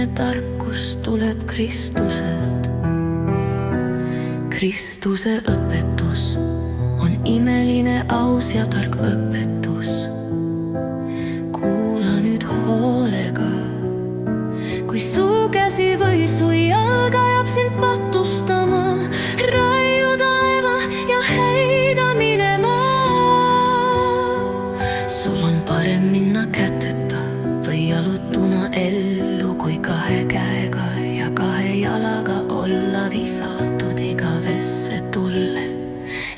ihmeellinen tarkkus tuleb Kristuselt. Kristuse õpetus on imeline, aus ja tark õpetus. Kuula nüüd hoolega, kui su käsi või su jalg ajab sind patustama, raiu taeva ja heida minema. Sul on parem minna käteta või jalutuna ellu, kui kahe käega ja kahe jalaga olla visatud igavesse tulle.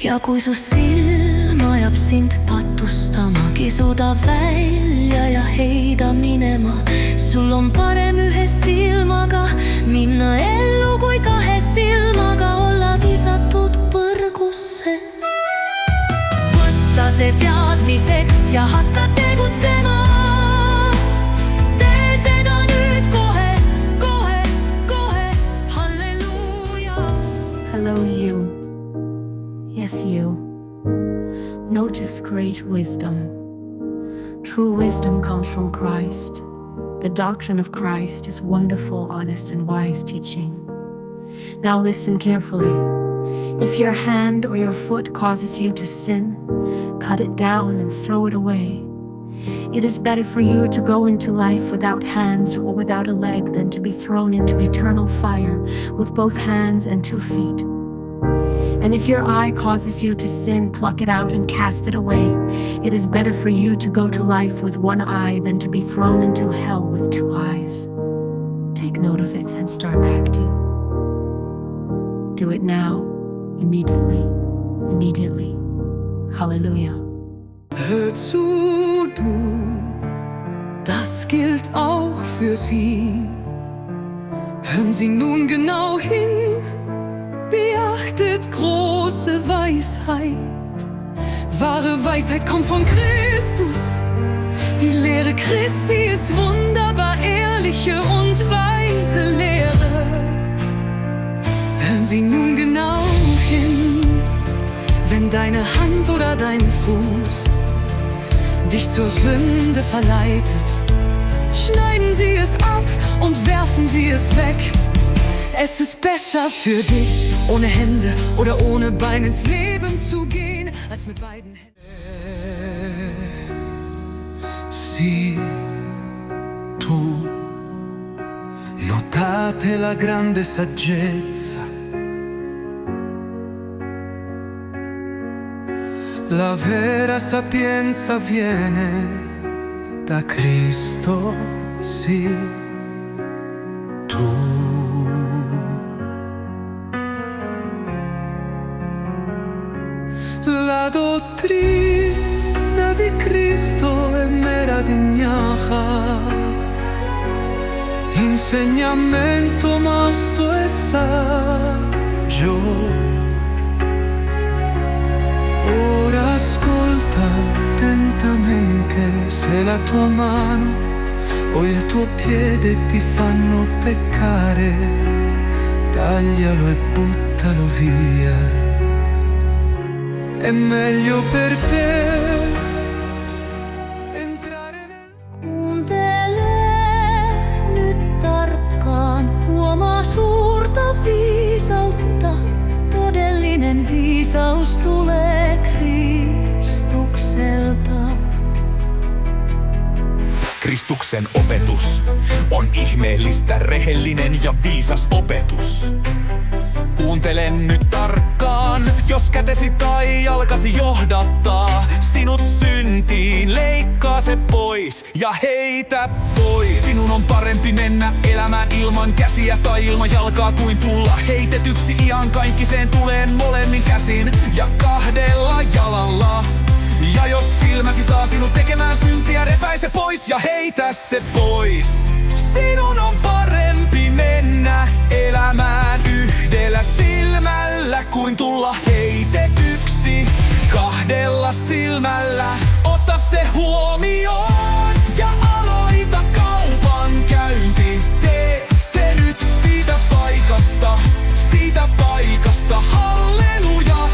Ja kui su silm ajab sind patustama, kisu ta välja ja heida minema. Sul on parem ühe silmaga minna ellu, kui kahe silmaga olla visatud põrgusse. Võtta see teadmiseks ja hakka tegutsema. Tee seda nüüd kohe, kohe, kohe. Halleluuja. Hello you. Yes you. Notice great wisdom. True wisdom comes from Christ. The doctrine of Christ is wonderful, honest, and wise teaching. Now listen carefully. If your hand or your foot causes you to sin, cut it down and throw it away. It is better for you to go into life without hands or without a leg than to be thrown into eternal fire with both hands and 2 feet. And if your eye causes you to sin, pluck it out and cast it away. It is better for you to go to life with 1 eye than to be thrown into hell with 2 eyes. Take note of it and start acting. Do it now, immediately, immediately. Hallelujah. Hör zu, du, das gilt auch für sie. Hören Sie nun genau hin. Beachtet große Weisheit. Wahre Weisheit kommt von Christus. Die Lehre Christi ist wunderbar, ehrliche und weise Lehre. Hören Sie nun genau hin. Wenn deine Hand oder dein Fuß dich zur Sünde verleitet, schneiden Sie es ab und werfen Sie es weg. Es ist besser für dich, ohne Hände oder ohne Beine ins Leben zu gehen, als mit beiden Händen. Sì, tu notate la grande saggezza, la vera sapienza viene da Cristo, sì, tu. La dottrina di Cristo è meravigliosa, insegnamento mosto e saggio. Ora ascolta attentamente, se la tua mano o il tuo piede ti fanno peccare, taglialo e buttalo via. È meglio per te entrare nel... Kuuntele nyt tarkkaan, huomaa suurta viisautta. Todellinen viisaus tulee Kristukselta. Kristuksen opetus on ihmeellistä, rehellinen ja viisas opetus. Kuuntele nyt tarkkaan, jos kätesi tai jalkasi johdattaa sinut syntiin, leikkaa se pois ja heitä pois. Sinun on parempi mennä elämään ilman käsiä tai ilman jalkaa kuin tulla heitetyksi iankaikkiseen tuleen molemmin käsin ja 2 jalalla. Ja jos silmäsi saa sinut tekemään syntiä, repäise pois ja heitä se pois. Sinun on parempi mennä elämään 1 silmällä kuin tulla heitetyksi 2 silmällä. Ota se huomioon ja aloita kaupan käynti. Tee se nyt siitä paikasta, halleluja.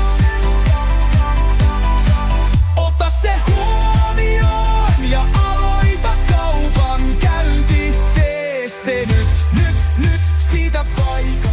Ota se huomioon ja aloita kaupan käynti. Tee se nyt. vaikka